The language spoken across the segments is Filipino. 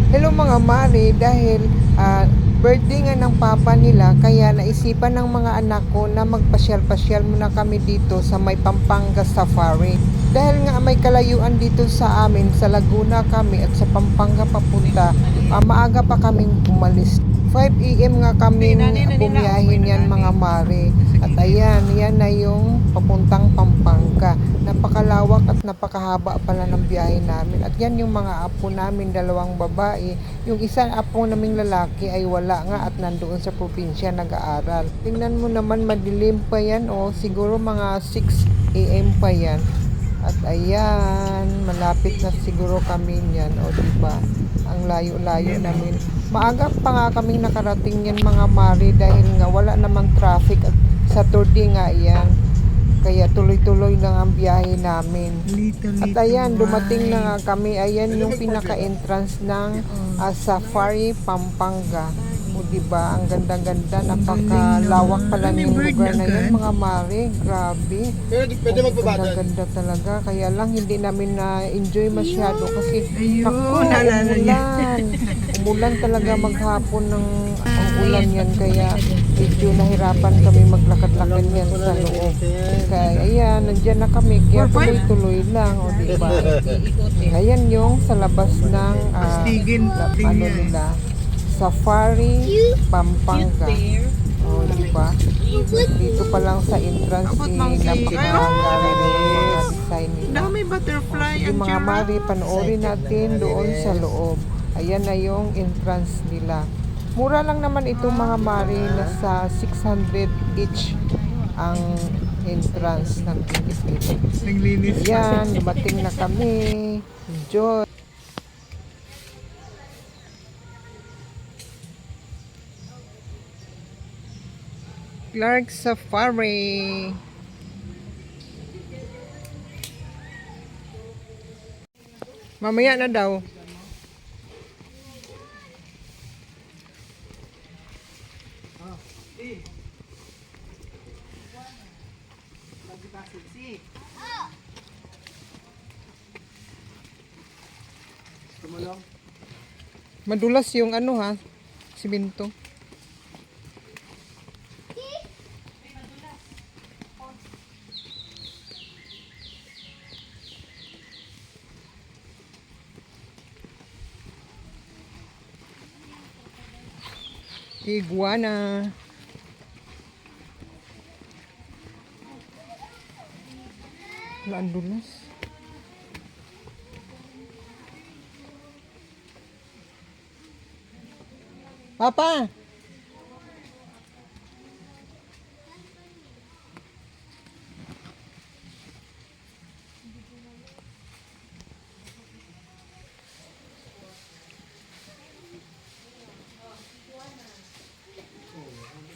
Hello mga mare, dahil birthday nga ng papa nila, kaya naisipan ng mga anak ko na magpasyal-pasyal muna kami dito sa may Pampanga Safari. Dahil nga may kalayuan dito sa amin, sa Laguna kami at sa Pampanga papunta, maaga pa kaming umalis. 5 AM nga kaming bumiyahin yan mga mare. At ayan, yan na yung papuntang Pampanga. Napakalawak at napakahaba pala ng biyahe namin. At yan yung mga apo namin, dalawang babae. Yung isa apo naming lalaki ay wala nga at nandoon sa probinsya nag-aaral. Tingnan mo naman, madilim pa yan, siguro mga 6 AM pa yan. At ayan, malapit na siguro kami niyan, diba? Ang layo-layo namin. Maaga pa nga kaming nakarating yan mga mare, dahil nga wala namang traffic at Saturday nga yan. Kaya tuloy-tuloy lang ang biyahe namin. At ayan, dumating na nga kami. Ayan yung pinaka-entrance ng Safari Pampanga. O diba, ang ganda-ganda, napakalawak pala ng lugar na yan mga mare. Grabe. Pwede magpabadal. Ganda talaga. Kaya lang hindi namin na-enjoy masyado kasi umulan talaga maghapon ng ang ulan yan, kaya medyo nahirapan kami maglakad-lakad yan sa loob. Kaya ayan, nandyan na kami, kaya tuloy-tuloy lang, diba? Ayan yung sa labas ng nila, Safari Pampanga. Diba? Dito pa lang sa entrance napakaganda ng mga design nila. Dami butterfly Yung mga mari, panoorin natin doon sa loob. Ayan na yung entrance nila. Mura lang naman ito mga mari, nasa 600 each ang entrance ng ticket nito. Ayan, dumating na kami. Enjoy! Clark Safari. Mamaya na daw. Madulas yung simento. Iguana. Ang dulas. Papa!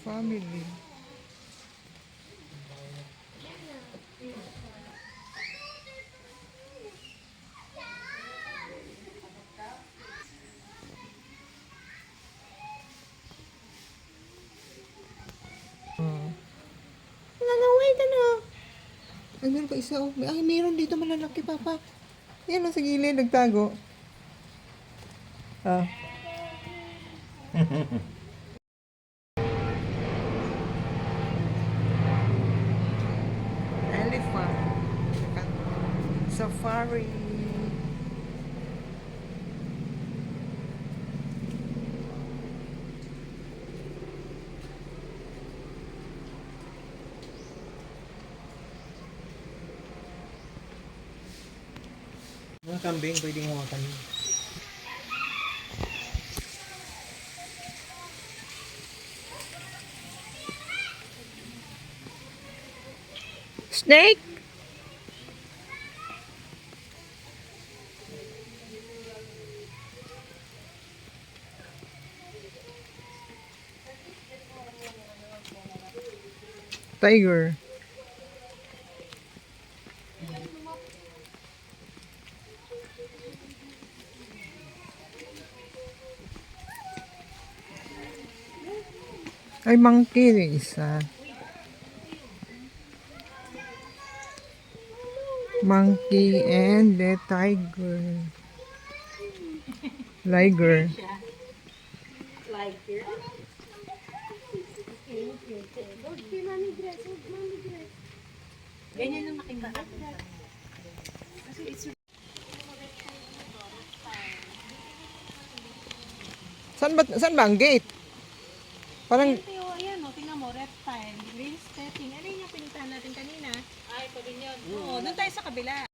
Family. Wait, ay, meron pa isa, Ay, meron dito malalaki, Papa. Yan, sa gilid, nagtago. Elephant. Safari. Mga kambing, pwedeng hawakan. Snake? Tiger. Ay, monkey yung isa. Monkey and the tiger. Liger. Ganyan ang makita. Saan ba ang gate? Parang Ayan o, tingnan mo, reptile, green stepping. Ano yung pinuntahan natin kanina? Ay, pavilion. Oo, doon tayo sa kabila.